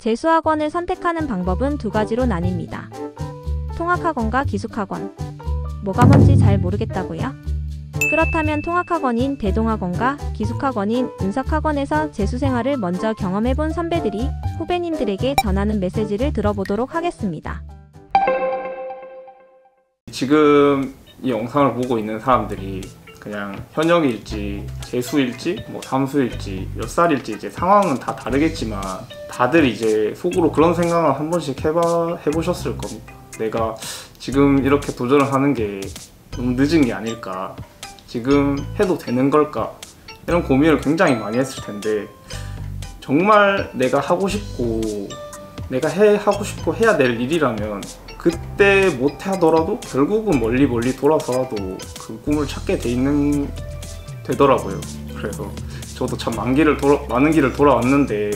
재수학원을 선택하는 방법은 두 가지로 나뉩니다. 통학학원과 기숙학원. 뭐가 뭔지 잘 모르겠다고요? 그렇다면 통학학원인 대동학원과 기숙학원인 은석학원에서 재수생활을 먼저 경험해본 선배들이 후배님들에게 전하는 메시지를 들어보도록 하겠습니다. 지금 이 영상을 보고 있는 사람들이 그냥 현역일지, 재수일지, 삼수일지, 몇 살일지 이제 상황은 다 다르겠지만 다들 이제 속으로 그런 생각을 한 번씩 해보셨을 겁니다. 내가 지금 이렇게 도전을 하는 게 너무 늦은 게 아닐까, 지금 해도 되는 걸까, 이런 고민을 굉장히 많이 했을 텐데, 정말 내가 하고 싶고 하고 싶고 해야 될 일이라면 그때 못 하더라도 결국은 멀리 돌아서라도 그 꿈을 찾게 되더라고요. 그래서 저도 참 많은 길을 돌아왔는데,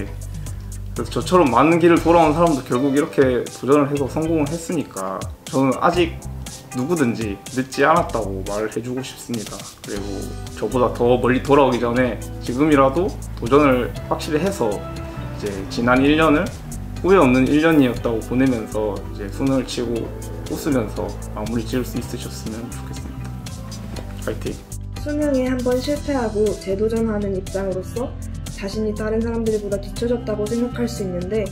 그래서 저처럼 많은 길을 돌아온 사람도 결국 이렇게 도전을 해서 성공을 했으니까 저는 아직 누구든지 늦지 않았다고 말을 해주고 싶습니다. 그리고 저보다 더 멀리 돌아오기 전에 지금이라도 도전을 확실히 해서 이제 지난 1년을 후회 없는 1년이었다고 보내면서 이제 수능을 치고 웃으면서 마무리 지을 수 있으셨으면 좋겠습니다. 파이팅! 수능에 한번 실패하고 재도전하는 입장으로서 자신이 다른 사람들보다 뒤처졌다고 생각할 수 있는데,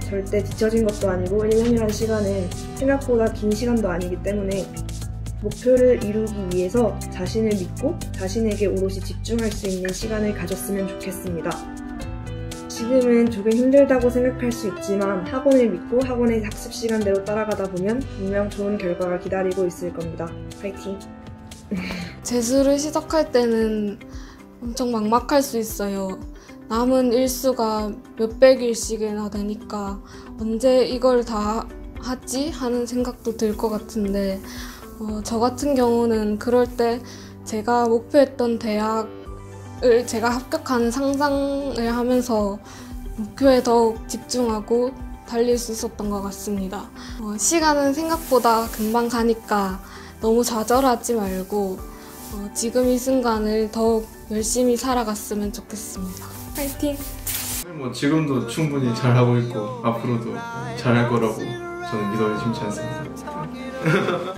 절대 뒤처진 것도 아니고 1년이라는 시간은 생각보다 긴 시간도 아니기 때문에 목표를 이루기 위해서 자신을 믿고 자신에게 오롯이 집중할 수 있는 시간을 가졌으면 좋겠습니다. 지금은 조금 힘들다고 생각할 수 있지만 학원을 믿고 학원의 학습 시간대로 따라가다 보면 분명 좋은 결과가 기다리고 있을 겁니다. 파이팅! 재수를 시작할 때는 엄청 막막할 수 있어요. 남은 일수가 몇백 일씩이나 되니까 언제 이걸 다 하지? 하는 생각도 들 것 같은데, 저 같은 경우는 그럴 때 제가 목표했던 대학을 제가 합격하는 상상을 하면서 목표에 더욱 집중하고 달릴 수 있었던 것 같습니다. 시간은 생각보다 금방 가니까 너무 좌절하지 말고 지금 이 순간을 더욱 열심히 살아갔으면 좋겠습니다. 파이팅! 지금도 충분히 잘하고 있고 앞으로도 잘할 거라고 저는 믿어요. 심치 않습니다.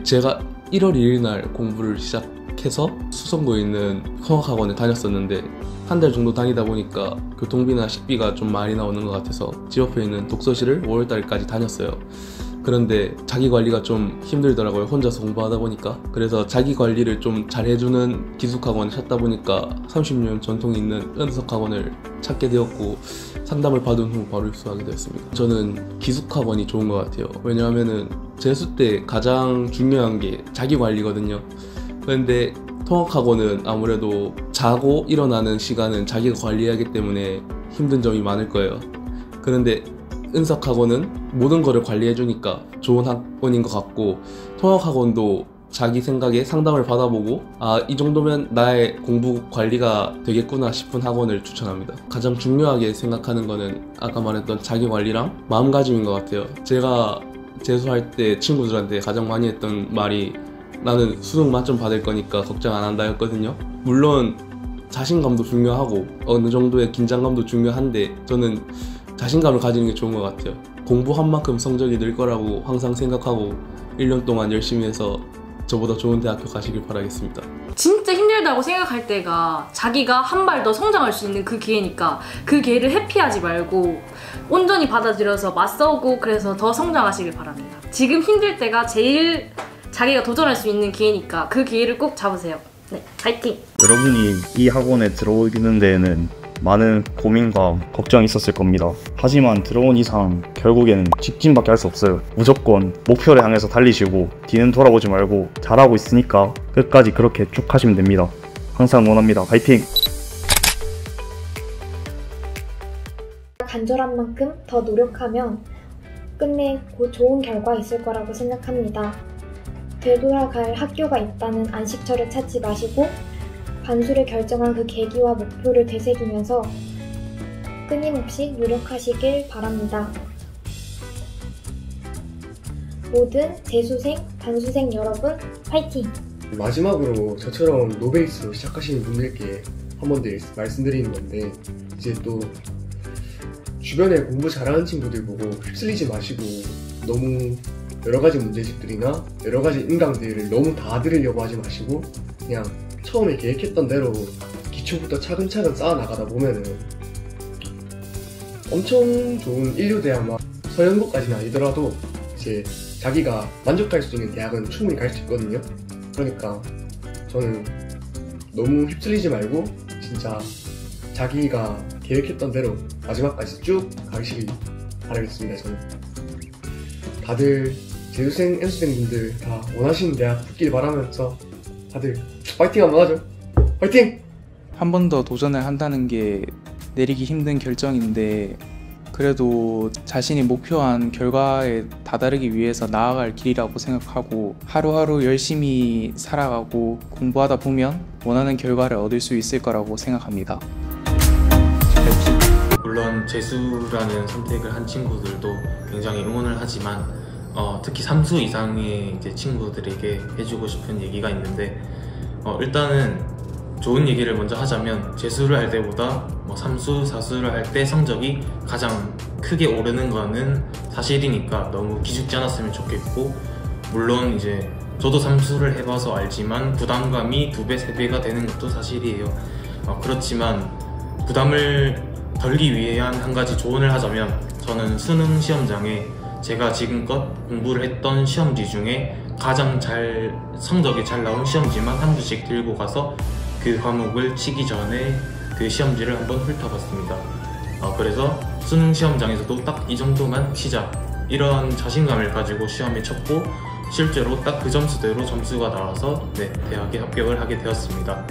제가 1월 2일 날 공부를 시작해서 수성구에 있는 통학학원에 다녔었는데, 한 달 정도 다니다 보니까 교통비나 식비가 좀 많이 나오는 것 같아서 집 옆에 있는 독서실을 5월달까지 다녔어요. 그런데 자기 관리가 좀 힘들더라고요. 혼자서 공부하다 보니까. 그래서 자기 관리를 좀 잘해주는 기숙학원을 찾다 보니까 30년 전통이 있는 은석학원을 찾게 되었고, 상담을 받은 후 바로 입수하게 되었습니다. 저는 기숙학원이 좋은 것 같아요. 왜냐하면은 재수 때 가장 중요한 게 자기 관리거든요. 그런데 통학학원은 아무래도 자고 일어나는 시간은 자기가 관리해야 하기 때문에 힘든 점이 많을 거예요. 그런데 은석학원은 모든 거를 관리해주니까 좋은 학원인 것 같고, 통학학원도 자기 생각에 상담을 받아보고 이 정도면 나의 공부 관리가 되겠구나 싶은 학원을 추천합니다. 가장 중요하게 생각하는 거는 아까 말했던 자기 관리랑 마음가짐인 것 같아요. 제가 재수할 때 친구들한테 가장 많이 했던 말이 나는 수능 만점 받을 거니까 걱정 안 한다 였거든요. 물론 자신감도 중요하고 어느 정도의 긴장감도 중요한데 저는 자신감을 가지는 게 좋은 것 같아요. 공부한 만큼 성적이 늘 거라고 항상 생각하고 1년 동안 열심히 해서 저보다 좋은 대학교 가시길 바라겠습니다. 진짜 힘들다고 생각할 때가 자기가 한 발 더 성장할 수 있는 그 기회니까 그 기회를 회피하지 말고 온전히 받아들여서 맞서고, 그래서 더 성장하시길 바랍니다. 지금 힘들 때가 제일 자기가 도전할 수 있는 기회니까 그 기회를 꼭 잡으세요. 네, 파이팅! 여러분이 이 학원에 들어오는 데에는 많은 고민과 걱정이 있었을 겁니다. 하지만 들어온 이상 결국에는 직진밖에 할 수 없어요. 무조건 목표를 향해서 달리시고 뒤는 돌아보지 말고 잘하고 있으니까 끝까지 그렇게 쭉 하시면 됩니다. 항상 응원합니다. 파이팅! 간절한 만큼 더 노력하면 끝내 곧 좋은 결과 있을 거라고 생각합니다. 되돌아갈 학교가 있다는 안식처를 찾지 마시고 반수를 결정한 그 계기와 목표를 되새기면서 끊임없이 노력하시길 바랍니다. 모든 재수생, 단수생 여러분 파이팅! 마지막으로 저처럼 노베이스로 시작하시는 분들께 한 번 더 말씀드리는 건데, 이제 또 주변에 공부 잘하는 친구들 보고 휩쓸리지 마시고 너무 여러 가지 문제집들이나 여러 가지 인강들을 너무 다 들으려고 하지 마시고 그냥 처음에 계획했던 대로 기초부터 차근차근 쌓아나가다 보면은 엄청 좋은 인류대학 서연고까지는 아니더라도 이제 자기가 만족할 수 있는 대학은 충분히 갈 수 있거든요. 그러니까 저는 너무 휩쓸리지 말고 진짜 자기가 계획했던 대로 마지막까지 쭉 가시길 바라겠습니다. 저는 다들 재수생, 연수생분들 다 원하시는 대학 붙길 바라면서 다들 파이팅 한번 하죠. 파이팅! 한 번 더 도전을 한다는 게 내리기 힘든 결정인데 그래도 자신이 목표한 결과에 다다르기 위해서 나아갈 길이라고 생각하고 하루하루 열심히 살아가고 공부하다 보면 원하는 결과를 얻을 수 있을 거라고 생각합니다. 물론 재수라는 선택을 한 친구들도 굉장히 응원을 하지만 특히 3수 이상의 이제 친구들에게 해주고 싶은 얘기가 있는데 일단은 좋은 얘기를 먼저 하자면 재수를 할 때보다 3수, 4수를 할 때 성적이 가장 크게 오르는 거는 사실이니까 너무 기죽지 않았으면 좋겠고 물론 이제 저도 3수를 해봐서 알지만 부담감이 2배, 3배가 되는 것도 사실이에요. 그렇지만 부담을 덜기 위한 한 가지 조언을 하자면 저는 수능 시험장에 제가 지금껏 공부를 했던 시험지 중에 가장 성적이 잘 나온 시험지만 한 부씩 들고 가서 그 과목을 치기 전에 그 시험지를 한번 훑어봤습니다. 그래서 수능 시험장에서도 딱 이 정도만 치자 이런 자신감을 가지고 시험에 쳤고 실제로 딱 그 점수대로 점수가 나와서 대학에 합격을 하게 되었습니다.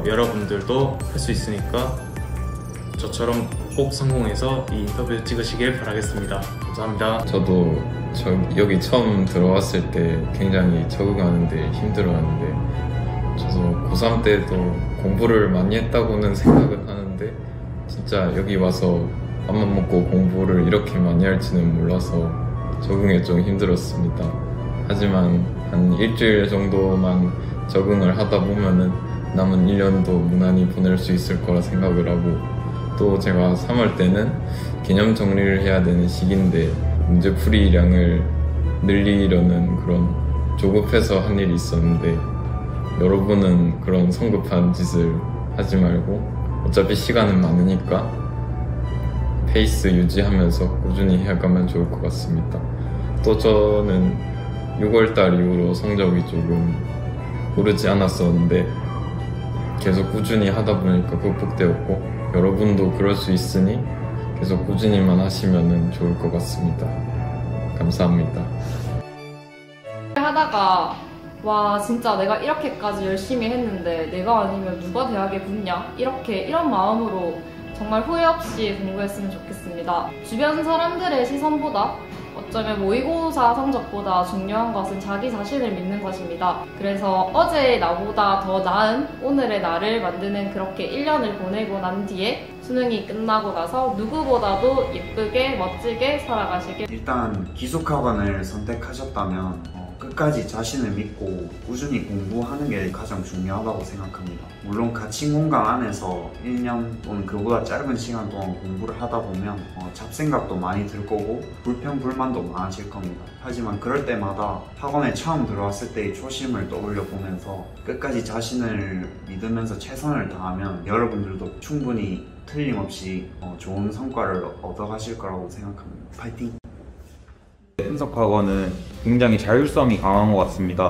여러분들도 할 수 있으니까 저처럼 꼭 성공해서 이 인터뷰 찍으시길 바라겠습니다. 감사합니다. 저도 여기 처음 들어왔을 때 굉장히 적응하는데 힘들어하는데 저도 고3 때도 공부를 많이 했다고는 생각은 하는데 진짜 여기 와서 맘만 먹고 공부를 이렇게 많이 할지는 몰라서 적응에 좀 힘들었습니다. 하지만 한 일주일 정도만 적응을 하다 보면은 남은 1년도 무난히 보낼 수 있을 거라 생각을 하고 또 제가 3월 때는 개념 정리를 해야 되는 시기인데 문제풀이량을 늘리려는 그런 조급해서 한 일이 있었는데 여러분은 그런 성급한 짓을 하지 말고 어차피 시간은 많으니까 페이스 유지하면서 꾸준히 해가면 좋을 것 같습니다. 또 저는 6월달 이후로 성적이 조금 오르지 않았었는데 계속 꾸준히 하다 보니까 극복되었고 여러분도 그럴 수 있으니 계속 꾸준히만 하시면 좋을 것 같습니다. 감사합니다. 하다가 와 진짜 내가 이렇게까지 열심히 했는데 내가 아니면 누가 대학에 붙냐 이런 마음으로 정말 후회 없이 공부했으면 좋겠습니다. 주변 사람들의 시선보다 어쩌면 모의고사 성적보다 중요한 것은 자기 자신을 믿는 것입니다. 그래서 어제의 나보다 더 나은 오늘의 나를 만드는 그렇게 1년을 보내고 난 뒤에 수능이 끝나고 나서 누구보다도 예쁘게 멋지게 살아가시길. 일단 기숙학원을 선택하셨다면 끝까지 자신을 믿고 꾸준히 공부하는 게 가장 중요하다고 생각합니다. 물론 같이 공간 안에서 1년 또는 그보다 짧은 시간 동안 공부를 하다 보면 잡생각도 많이 들 거고 불평불만도 많아질 겁니다. 하지만 그럴 때마다 학원에 처음 들어왔을 때의 초심을 떠올려 보면서 끝까지 자신을 믿으면서 최선을 다하면 여러분들도 충분히 틀림없이 좋은 성과를 얻어가실 거라고 생각합니다. 파이팅! 분석학원은 굉장히 자율성이 강한 것 같습니다.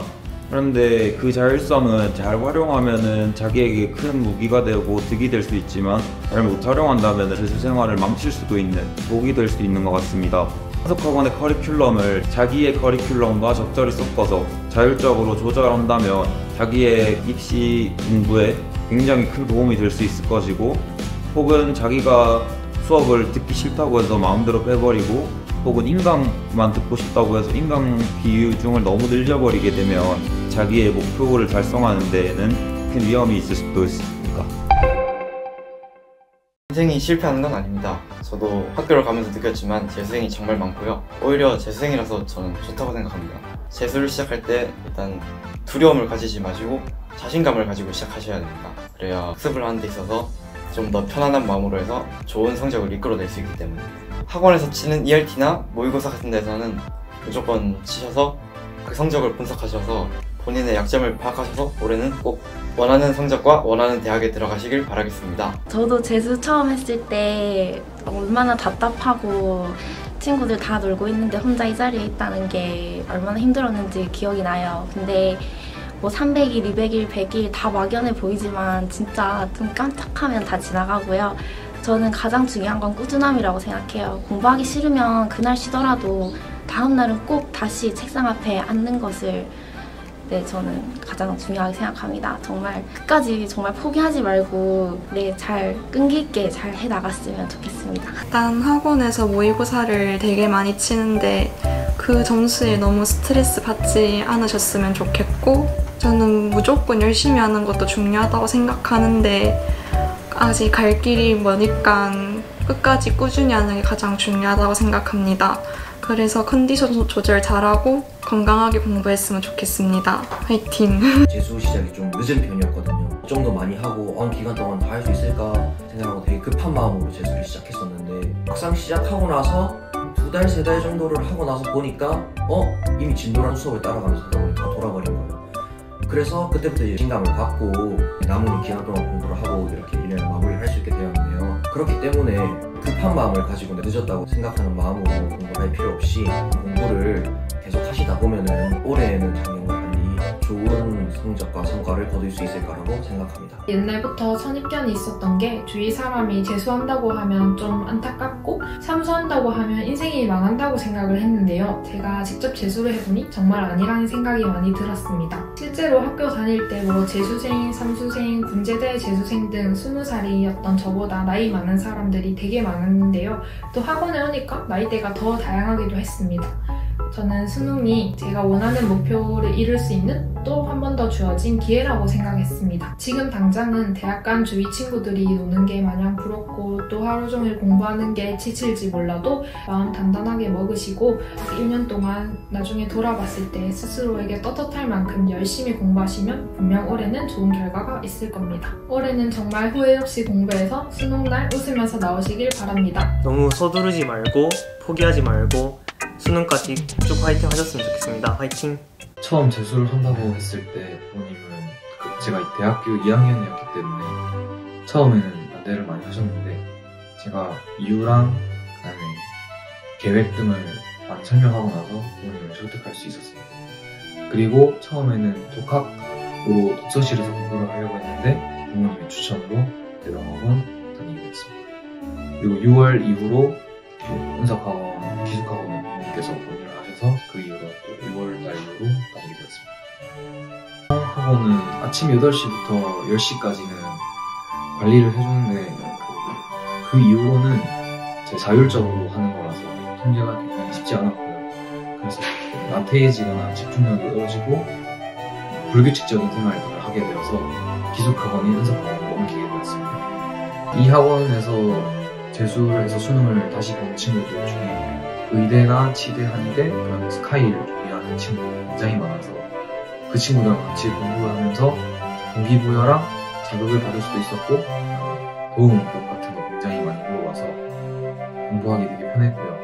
그런데 그 자율성은 잘 활용하면 자기에게 큰 무기가 되고 득이 될 수 있지만 잘 못 활용한다면 재수 생활을 망칠 수도 있는 독이 될 수 있는 것 같습니다. 분석학원의 커리큘럼을 자기의 커리큘럼과 적절히 섞어서 자율적으로 조절한다면 자기의 입시 공부에 굉장히 큰 도움이 될 수 있을 것이고 혹은 자기가 수업을 듣기 싫다고 해서 마음대로 빼버리고 혹은 인강만 듣고 싶다고 해서 인강 비중을 너무 늘려버리게 되면 자기의 목표를 달성하는 데에는 큰 위험이 있을 수도 있습니다. 재수생이 실패하는 건 아닙니다. 저도 학교를 가면서 느꼈지만 재수생이 정말 많고요. 오히려 재수생이라서 저는 좋다고 생각합니다. 재수를 시작할 때 일단 두려움을 가지지 마시고 자신감을 가지고 시작하셔야 됩니다. 그래야 학습을 하는 데 있어서 좀 더 편안한 마음으로 해서 좋은 성적을 이끌어낼 수 있기 때문에 학원에서 치는 ERT나 모의고사 같은 데서는 무조건 치셔서 그 성적을 분석하셔서 본인의 약점을 파악하셔서 올해는 꼭 원하는 성적과 원하는 대학에 들어가시길 바라겠습니다. 저도 재수 처음 했을 때 얼마나 답답하고 친구들 다 놀고 있는데 혼자 이 자리에 있다는 게 얼마나 힘들었는지 기억이 나요. 근데 뭐 300일, 200일, 100일 다 막연해 보이지만 진짜 좀 깜짝하면 다 지나가고요. 저는 가장 중요한 건 꾸준함이라고 생각해요. 공부하기 싫으면 그날 쉬더라도 다음날은 꼭 다시 책상 앞에 앉는 것을 저는 가장 중요하게 생각합니다. 정말 끝까지 정말 포기하지 말고 잘 끈기 있게 잘 해나갔으면 좋겠습니다. 일단 학원에서 모의고사를 되게 많이 치는데 그 점수에 너무 스트레스 받지 않으셨으면 좋겠고 저는 무조건 열심히 하는 것도 중요하다고 생각하는데 아직 갈 길이 머니까 끝까지 꾸준히 하는 게 가장 중요하다고 생각합니다. 그래서 컨디션 조절 잘하고 건강하게 공부했으면 좋겠습니다. 화이팅! 재수 시작이 좀 늦은 편이었거든요. 좀 더 많이 하고 기간 동안 다 할 수 있을까 생각하고 되게 급한 마음으로 재수를 시작했었는데 막상 시작하고 나서 2달, 3달 정도를 하고 나서 보니까 이미 진도랑 수업을 따라가면서 하다 보니까 돌아버린 거예요. 그래서 그때부터 이제 자신감을 갖고 남은 기간 동안 공부를 하고 이렇게 1년을 마무리를 할 수 있게 되었는데요. 그렇기 때문에 급한 마음을 가지고 늦었다고 생각하는 마음으로 공부를 할 필요 없이 공부를 계속 하시다 보면은 올해에는 작년과 달리 좋은 성적과 성과를 거둘 수 있을 거라고 생각합니다. 옛날부터 선입견이 있었던 게 주위 사람이 재수한다고 하면 좀 안타깝고 삼수한다고 하면 인생이 망한다고 생각을 했는데요. 제가 직접 재수를 해보니 정말 아니라는 생각이 많이 들었습니다. 실제로 학교 다닐 때 뭐 재수생, 삼수생, 군제대 재수생 등 20살이었던 저보다 나이 많은 사람들이 되게 많았는데요. 또 학원에 오니까 나이대가 더 다양하기도 했습니다. 저는 수능이 제가 원하는 목표를 이룰 수 있는 또 한 번 더 주어진 기회라고 생각했습니다. 지금 당장은 대학 간 주위 친구들이 노는 게 마냥 부럽고 또 하루 종일 공부하는 게 지칠지 몰라도 마음 단단하게 먹으시고 1년 동안 나중에 돌아봤을 때 스스로에게 떳떳할 만큼 열심히 공부하시면 분명 올해는 좋은 결과가 있을 겁니다. 올해는 정말 후회 없이 공부해서 수능날 웃으면서 나오시길 바랍니다. 너무 서두르지 말고 포기하지 말고 수능까지 쭉 화이팅 하셨으면 좋겠습니다. 화이팅! 처음 재수를 한다고 했을 때 부모님은 제가 대학교 2학년이었기 때문에 처음에는 반대를 많이 하셨는데 제가 이유랑 그다음에 계획 등을 많이 설명하고 나서 부모님을 설득할 수 있었습니다. 그리고 처음에는 독학으로 독서실에서 공부를 하려고 했는데 부모님의 추천으로 대동학원 다니게 됐습니다. 그리고 6월 이후로 은석학원, 기숙학원을 부모님께서 권유를 하셔서 그 이후로 또 6월달 이후로 다니게 되었습니다. 학원은 아침 8시부터 10시까지는 관리를 해주는데 그 이후로는 제 자율적으로 하는 거라서 통제가 굉장히 쉽지 않았고요. 그래서 나태해지거나 집중력이 떨어지고 불규칙적인 생활들을 하게 되어서 기숙학원인 은석학원으로 옮기게 되었습니다. 이 학원에서 재수를 해서 수능을 다시 본 친구들 중에 의대나 치대, 한의대, 그런 스카이를 준비하는 친구들이 굉장히 많아서 그 친구들과 같이 공부를 하면서 동기부여랑 자극을 받을 수도 있었고 도움법 같은 거 굉장히 많이 물어봐서 공부하기 되게 편했고요.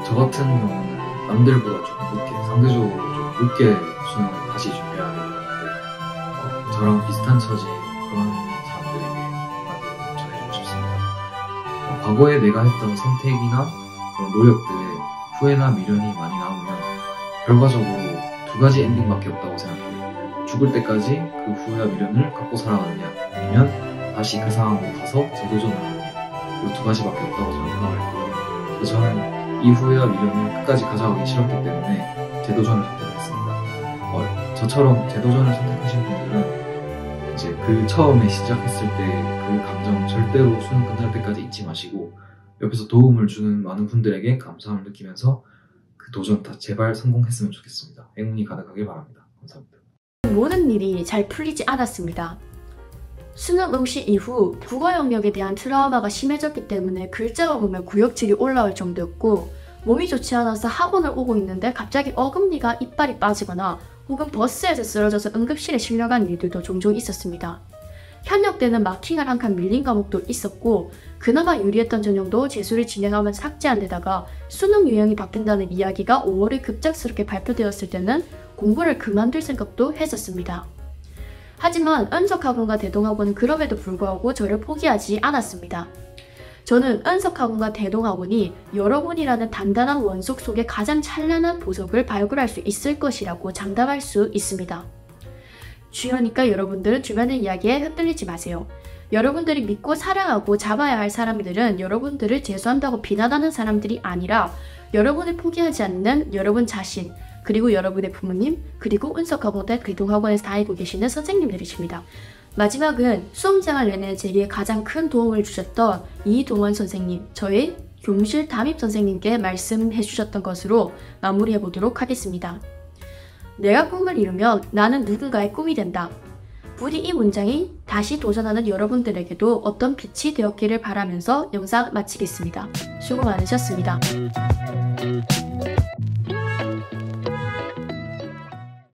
저 같은 경우는 남들보다 조금 늦게, 상대적으로 좀 늦게 수능을 다시 준비하게 되었는데 저랑 비슷한 처지 그런 사람들에게 한마디 전해주고 싶습니다. 과거에 내가 했던 선택이나 그런 노력들에 후회나 미련이 많이 남으면 결과적으로 두 가지 엔딩밖에 없다고 생각해요. 죽을 때까지 그 후회와 미련을 갖고 살아가느냐 아니면 다시 그 상황으로 가서 재도전을 하느냐 이 두 가지밖에 없다고 저는 생각을 했고요. 그래서 저는 이 후회와 미련을 끝까지 가져가기 싫었기 때문에 재도전을 선택했습니다. 저처럼 재도전을 선택하신 분들은 이제 그 처음에 시작했을 때 그 감정 절대로 수능 끝날 때까지 잊지 마시고 옆에서 도움을 주는 많은 분들에게 감사함을 느끼면서 그 도전 다 제발 성공했으면 좋겠습니다. 행운이 가득하길 바랍니다. 감사합니다. 모든 일이 잘 풀리지 않았습니다. 수능 응시 이후 국어 영역에 대한 트라우마가 심해졌기 때문에 글자가 보면 구역질이 올라올 정도였고 몸이 좋지 않아서 학원을 오고 있는데 갑자기 어금니가 이빨이 빠지거나 혹은 버스에서 쓰러져서 응급실에 실려간 일들도 종종 있었습니다. 현역 때는 마킹을 한 칸 밀린 과목도 있었고 그나마 유리했던 전형도 재수를 진행하면서 삭제한 데다가 수능 유형이 바뀐다는 이야기가 5월에 급작스럽게 발표되었을 때는 공부를 그만둘 생각도 했었습니다. 하지만 은석학원과 대동학원은 그럼에도 불구하고 저를 포기하지 않았습니다. 저는 은석학원과 대동학원이 여러분이라는 단단한 원석 속에 가장 찬란한 보석을 발굴할 수 있을 것이라고 장담할 수 있습니다. 주여니까 여러분들은 주변의 이야기에 흔들리지 마세요. 여러분들이 믿고 사랑하고 잡아야 할 사람들은 여러분들을 재수한다고 비난하는 사람들이 아니라 여러분을 포기하지 않는 여러분 자신, 그리고 여러분의 부모님, 그리고 은석학원과 대동학원에서 다니고 계시는 선생님들이십니다. 마지막은 수험생활 내내 제게 가장 큰 도움을 주셨던 이동원 선생님, 저의 교무실 담임 선생님께 말씀해 주셨던 것으로 마무리해 보도록 하겠습니다. 내가 꿈을 이루면 나는 누군가의 꿈이 된다. 부디 이 문장이 다시 도전하는 여러분들에게도 어떤 빛이 되었기를 바라면서 영상 마치겠습니다. 수고 많으셨습니다.